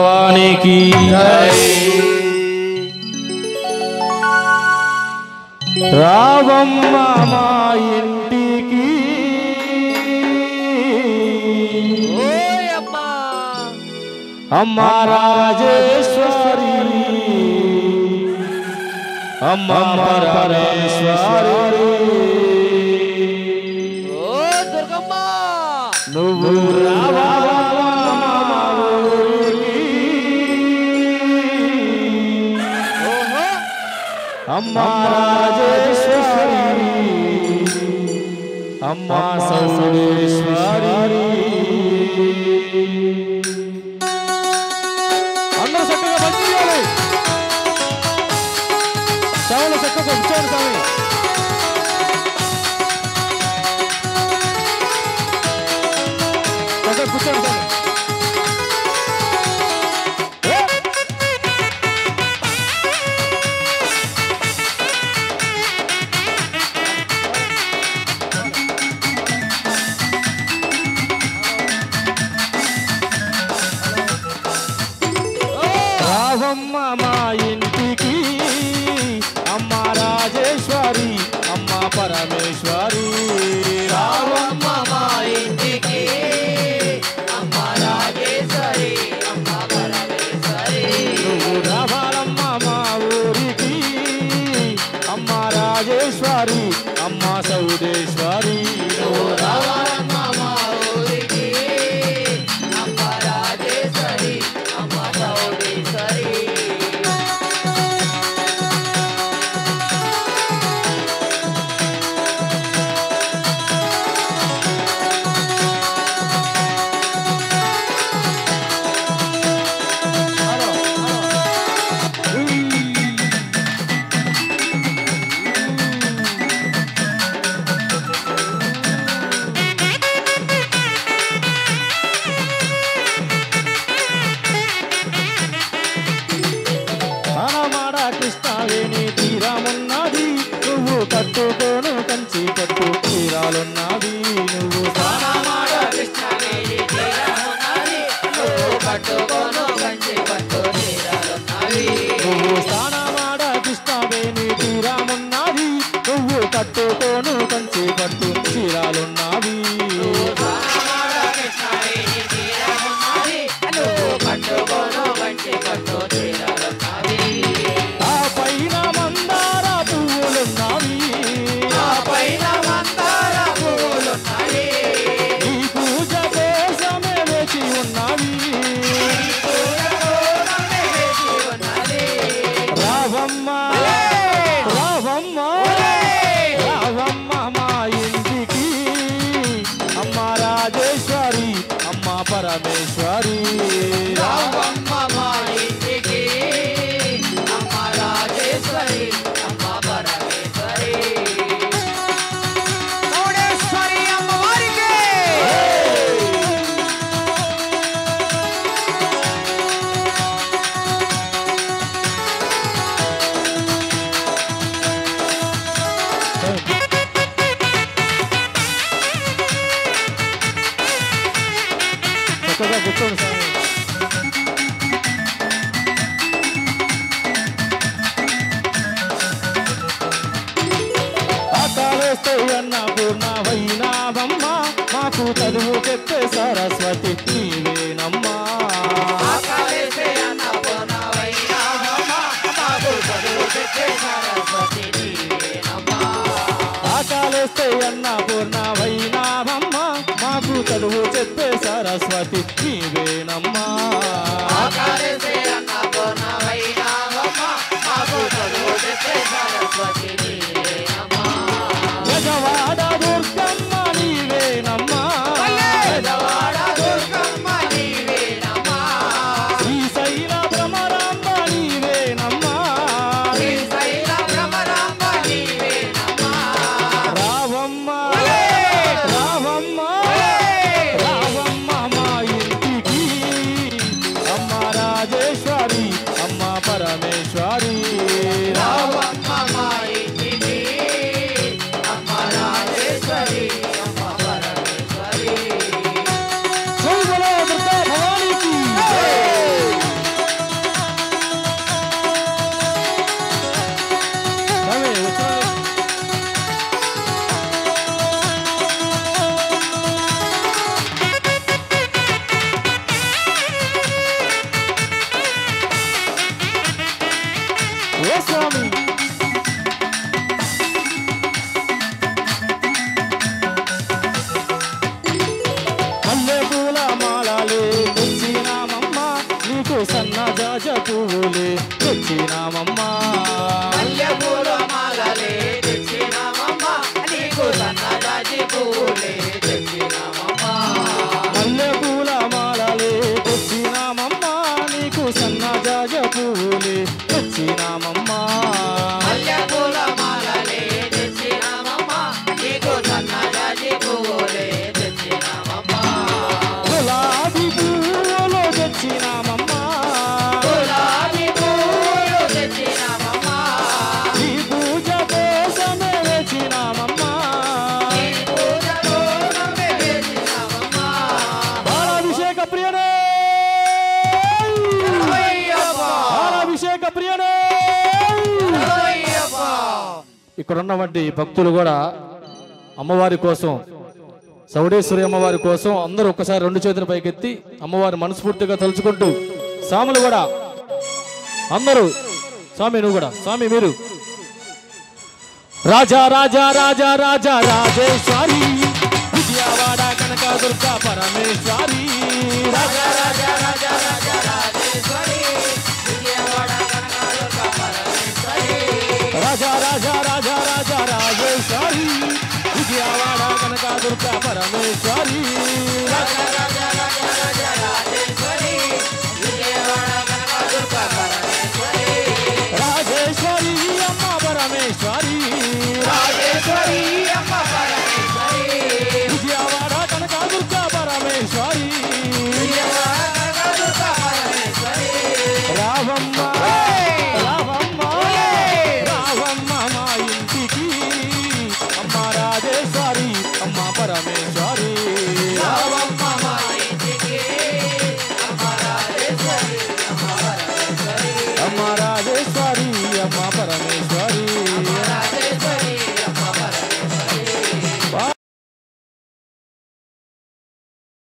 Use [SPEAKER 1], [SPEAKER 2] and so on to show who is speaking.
[SPEAKER 1] భవానికి రావమ్మ మా ఇంటికి అమ్మ రాజేశ్వరి అమ్మ పరమేశ్వరి
[SPEAKER 2] ఓ దుర్గమ్మ
[SPEAKER 1] నువ్వు అమ్మ రాజేశ్వరి అమ్మ సౌడేశ్వరి అందరూ చక్కగా పనిచేయాలి సేవలు చక్కగా కూర్చోండి స్వామి చక్కగా కూర్చోండి స్వామి రావమ్మ మా ఇంటికి అమ్మ రాజేశ్వరి అమ్మ పరమేశ్వరి
[SPEAKER 2] రావమ్మ మా ఇంటికి అమ్మ రాజేశ్వరి అమ్మ పరమేశ్వరి
[SPEAKER 1] నువ్వు రావాలమ్మ మా ఊరికి అమ్మ రాజేశ్వరి అమ్మ సౌడేశ్వరి
[SPEAKER 2] నువ్వు రావాలమ్మ మా ఊరికి అమ్మ రాజేశ్వరి అమ్మ సౌడేశ్వరి
[SPEAKER 1] అనమాడ కృష్ణవేణి తీరమున్నది నువ్వు కట్టుకోను కంచి కట్టు తీరాలున్నది నువ్వు
[SPEAKER 2] స్నానమాడ కృష్ణవేణి తీరమున్నది నువ్వు కట్టుకోను కంచి పట్టు తీరాలున్నవి
[SPEAKER 1] నువ్వు స్నానమాడ కృష్ణవేణి తీరమున్నది నువ్వు కట్టుకోను కంచి కట్టు తీరాలున్నవి
[SPEAKER 2] స్నానమాడ కృష్ణవేణి తీరమున్నది నువ్వు కట్టుకోను కంచి పట్టు తీరాలున్నవి
[SPEAKER 1] ఆ పైన మందార పువ్వులున్నవి
[SPEAKER 2] ఆ పైన మందార పువ్వులున్నవి
[SPEAKER 1] ఈ పూజ కోసమే వేచి ఉన్నవి
[SPEAKER 2] పూలతోనే వేచి ఉన్నది
[SPEAKER 1] రావమ్మ రావమ్మ రావమ్మ మా ఇంటికి అమ్మ రాజేశ్వరి అమ్మ పరమేశ్వరి
[SPEAKER 2] రావమ్మ మా ఇంటికి అమ్మ రాజేశ్వరి అమ్మ పరమేశ్వరి చౌడేశ్వరి అమ్మవారికి
[SPEAKER 1] చక్కగా కూర్చోండి స్వామి ఆకాలేస్తే అన్న పూర్ణవైనావమ్మ మాకు చదువు చెప్పే సరస్వతి నీవేనమ్మా
[SPEAKER 2] ఆకాలేసే అన్నపూర్ణవైనావమ్మ మాకు చదువు చెప్పే సరస్వతి నీవేనమ్మా
[SPEAKER 1] ఆకాలేస్తే అన్న పూర్ణవైనావమ్మ మాకు చదువు చెప్పే సరస్వతి నీవేనమ్మా
[SPEAKER 2] ఆకాలేసే అన్నపూర్ణవైనావమ్మ మాకు చదువు చెప్పే సరస్వతి నీవేనమ్మా
[SPEAKER 1] యజవాడ దుర్గమ్మ నీవేనమ్మా
[SPEAKER 2] పెదవాడ దుర్గమ్మ నీవేనమ్మా
[SPEAKER 1] శ్రీశైల భ్రమరాంబ నీవేనమ్మా
[SPEAKER 2] శ్రీశైల భ్రమరాంబ నీవేనమ్మా
[SPEAKER 1] రావమ్మ రావమ్మ రావమ్మ మా ఇంటికి ఏ స్వామి మల్లెపూల మాలలే తెచ్చినామమ్మ నీకు సన్నజాజ పువ్వులే తెచ్చినామమ్మా
[SPEAKER 2] మల్లెపూల మాలలే తెచ్చినామమ్మ నీకు సన్నజాజి పువ్వులే తెచ్చినామమ్మ
[SPEAKER 1] మల్లెపూల మాలలే తెచ్చినామమ్మా నీకు సన్నజాజ పువ్వులే తెచ్చినామమ్మా
[SPEAKER 2] మల్లెపూల మాలలే తెచ్చినామమ్మ నీకు సన్నజాజి పువ్వులే తెచ్చినామమ్మ
[SPEAKER 1] గులాబీ పువ్వులు తెచ్చినామమ్మా
[SPEAKER 2] గులాబీ పువ్వులు తెచ్చినామమ్మ
[SPEAKER 1] ఈ పూజ కోసమే తెచ్చినామమ్మా
[SPEAKER 2] నీ పూజలో నమ్మే తెచ్చినామమ్మ
[SPEAKER 1] బాలాభిషేక ప్రియనే
[SPEAKER 2] అయ్యప్ప
[SPEAKER 1] బాలాభిషేక ప్రియనే
[SPEAKER 2] అయ్యప్ప
[SPEAKER 1] ఇక్కడ ఉన్నటువంటి భక్తులు కూడా అమ్మవారి కోసం సౌడేశ్వరి అమ్మవారి కోసం అందరూ ఒక్కసారి రెండు చేతుల పైకెత్తి అమ్మవారి మనస్ఫూర్తిగా తలుచుకుంటూ స్వాములు కూడా అందరూ స్వామి నువ్వు కూడా స్వామి మీరు రాజా రాజా రాజా రాజా రాజేశ్వరి విజయవాడ కనకదుర్గ పరమేశ్వరి రాజా
[SPEAKER 2] రాజా రాజా రాజా రాజేశ్వరి విజయవాడ కనకదుర్గ పరమేశ్వరి
[SPEAKER 1] రాజా రాజా రాజా రాజా రాజేశ్వరి విజయవాడ కనకదుర్గ పరమేశ్వరి
[SPEAKER 2] రాజా రాజా